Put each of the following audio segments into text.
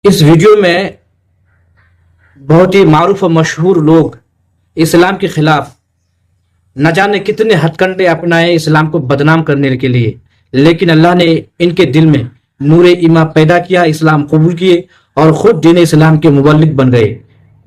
इस वीडियो में बहुत ही मारूफ और मशहूर लोग इस्लाम के खिलाफ न जाने कितने हथकंडे अपनाए इस्लाम को बदनाम करने के लिए, लेकिन अल्लाह ने इनके दिल में नूरे ईमान पैदा किया, इस्लाम कबूल किए और खुद दीन इस्लाम के मुबल्लिग बन गए।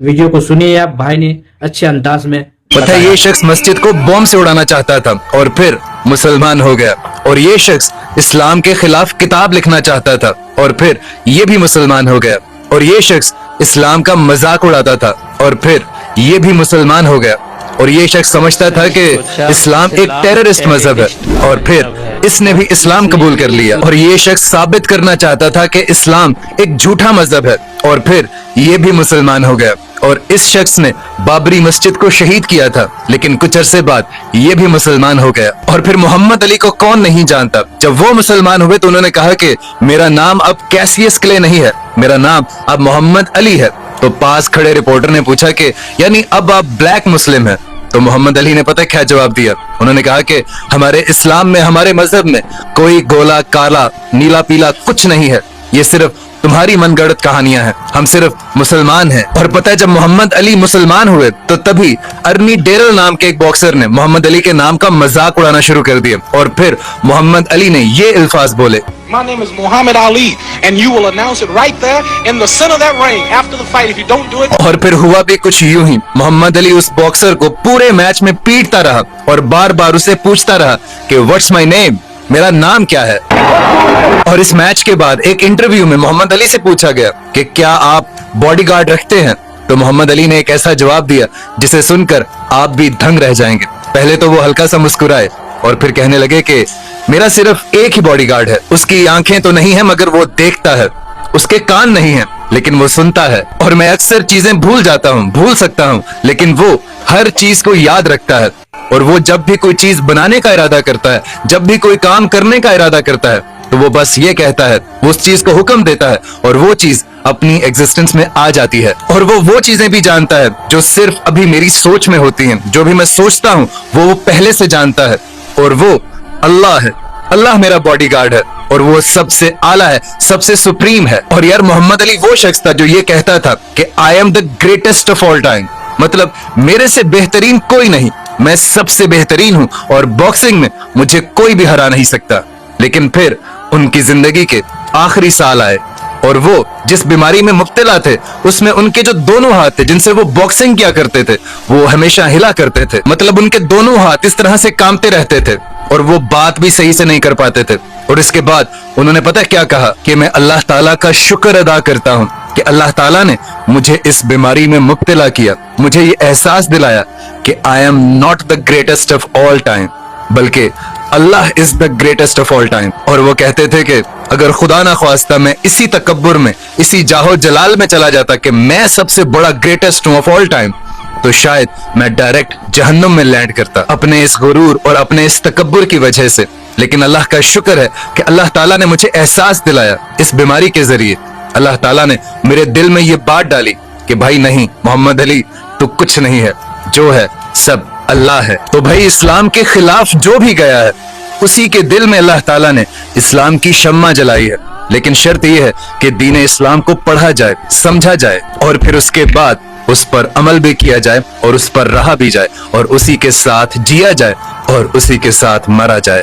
वीडियो को सुनिए आप, भाई ने अच्छे अंदाज में पता है, ये शख्स मस्जिद को बॉम्ब से उड़ाना चाहता था और फिर मुसलमान हो गया। और ये शख्स इस्लाम के खिलाफ किताब लिखना चाहता था और फिर ये भी मुसलमान हो गया। और ये शख्स इस्लाम का मजाक उड़ाता था और फिर ये भी मुसलमान हो गया। और ये शख्स समझता था कि इस्लाम एक टेररिस्ट मजहब है और फिर इसने भी इस्लाम कबूल कर लिया। और ये शख्स साबित करना चाहता था कि इस्लाम एक झूठा मजहब है और फिर ये भी मुसलमान हो गया। और इस शख्स ने बाबरी मस्जिद को शहीद किया था, लेकिन कुछ अरसे बाद ये भी मुसलमान हो गया। और फिर मोहम्मद अली को कौन नहीं जानता। जब वो मुसलमान हुए तो उन्होंने कहा कि मेरा नाम अब कैसियस क्ले नहीं है, मेरा नाम अब मोहम्मद अली है। तो पास खड़े रिपोर्टर ने पूछा कि यानी अब आप ब्लैक मुस्लिम हैं? तो मोहम्मद अली ने पता क्या जवाब दिया? उन्होंने कहा कि हमारे इस्लाम में, हमारे मजहब में कोई गोला काला नीला पीला कुछ नहीं है, ये सिर्फ तुम्हारी मनगढ़ंत कहानियां हैं, हम सिर्फ मुसलमान हैं। और पता है, जब मोहम्मद अली मुसलमान हुए तो तभी अर्नी डेरल नाम के एक बॉक्सर ने मोहम्मद अली के नाम का मजाक उड़ाना शुरू कर दिया। और फिर मोहम्मद अली ने ये अल्फाज बोले, My name is Muhammad Ali and you will announce it right there in the center of that ring after the fight if you don't do it. और फिर हुआ भी कुछ यूं ही। मोहम्मद अली उस बॉक्सर को पूरे मैच में पीटता रहा और बार बार उसे पूछता रहा कि व्हाट्स माय नेम, मेरा नाम क्या है। और इस मैच के बाद एक इंटरव्यू में मोहम्मद अली से पूछा गया कि क्या आप बॉडीगार्ड रखते हैं? तो मोहम्मद अली ने एक ऐसा जवाब दिया जिसे सुनकर आप भी दंग रह जाएंगे। पहले तो वो हल्का सा मुस्कुराए और फिर कहने लगे कि मेरा सिर्फ एक ही बॉडीगार्ड है, उसकी आंखें तो नहीं है मगर वो देखता है, उसके कान नहीं है लेकिन वो सुनता है, और मैं अक्सर चीजें भूल जाता हूँ, भूल सकता हूँ, लेकिन वो हर चीज को याद रखता है। और वो जब भी कोई चीज बनाने का इरादा करता है, जब भी कोई काम करने का इरादा करता है, तो वो बस ये कहता है, वो उस चीज को हुक्म देता है और वो चीज अपनी एग्जिस्टेंस में आ जाती है। और वो चीजें भी जानता है जो सिर्फ अभी मेरी सोच में होती हैं, जो भी मैं सोचता हूँ वो पहले से जानता है। और वो अल्लाह है, अल्लाह मेरा बॉडीगार्ड है और वो सबसे आला है, सबसे सुप्रीम है। और यार, मोहम्मद अली वो शख्स था जो ये कहता था कि I am the greatest of all time, मतलब मेरे से बेहतरीन कोई नहीं, मैं सबसे बेहतरीन हूं और बॉक्सिंग में मुझे कोई भी हरा नहीं सकता। लेकिन फिर उनकी जिंदगी के आखिरी साल आए और वो जिस बीमारी में मुब्तला थे उसमें उनके जो दोनों हाथ थे जिनसे वो बॉक्सिंग किया करते थे वो हमेशा हिला करते थे, मतलब उनके दोनों हाथ इस तरह से कांपते रहते थे और वो बात भी सही से नहीं कर पाते थे। और इसके बाद उन्होंने पता क्या कहा कि मैं अल्लाह ताला का शुक्र अदा करता हूँ कि अल्लाह ताला ने मुझे इस बीमारी में मुब्तला किया, मुझे ये एहसास दिलाया कि I am not the greatest of all time बल्कि अल्लाह is the greatest of all time. और वो कहते थे कि अगर खुदा ना ख्वास्ता मैं इसी तकब्बुर में, इसी जाहो जलाल में चला जाता कि मैं सबसे बड़ा ग्रेटेस्ट हूं ऑफ ऑल टाइम, तो शायद मैं डायरेक्ट जहन्नुम में लैंड करता अपने इस गुरूर और अपने इस तकब्बुर की वजह से। लेकिन अल्लाह का शुक्र है कि अल्लाह ताला ने मुझे एहसास दिलाया इस बीमारी के जरिए। अल्लाह ताला ने मेरे दिल में ये बात डाली कि भाई नहीं मोहम्मद अली, तू कुछ नहीं है, जो है सब अल्लाह है। तो भाई, इस्लाम के खिलाफ जो भी गया है उसी के दिल में अल्लाह ताला ने इस्लाम की शम्मा जलाई है। लेकिन शर्त यह है कि दीन इस्लाम को पढ़ा जाए, समझा जाए और फिर उसके बाद उस पर अमल भी किया जाए और उस पर रहा भी जाए और उसी के साथ जिया जाए और उसी के साथ मरा जाए।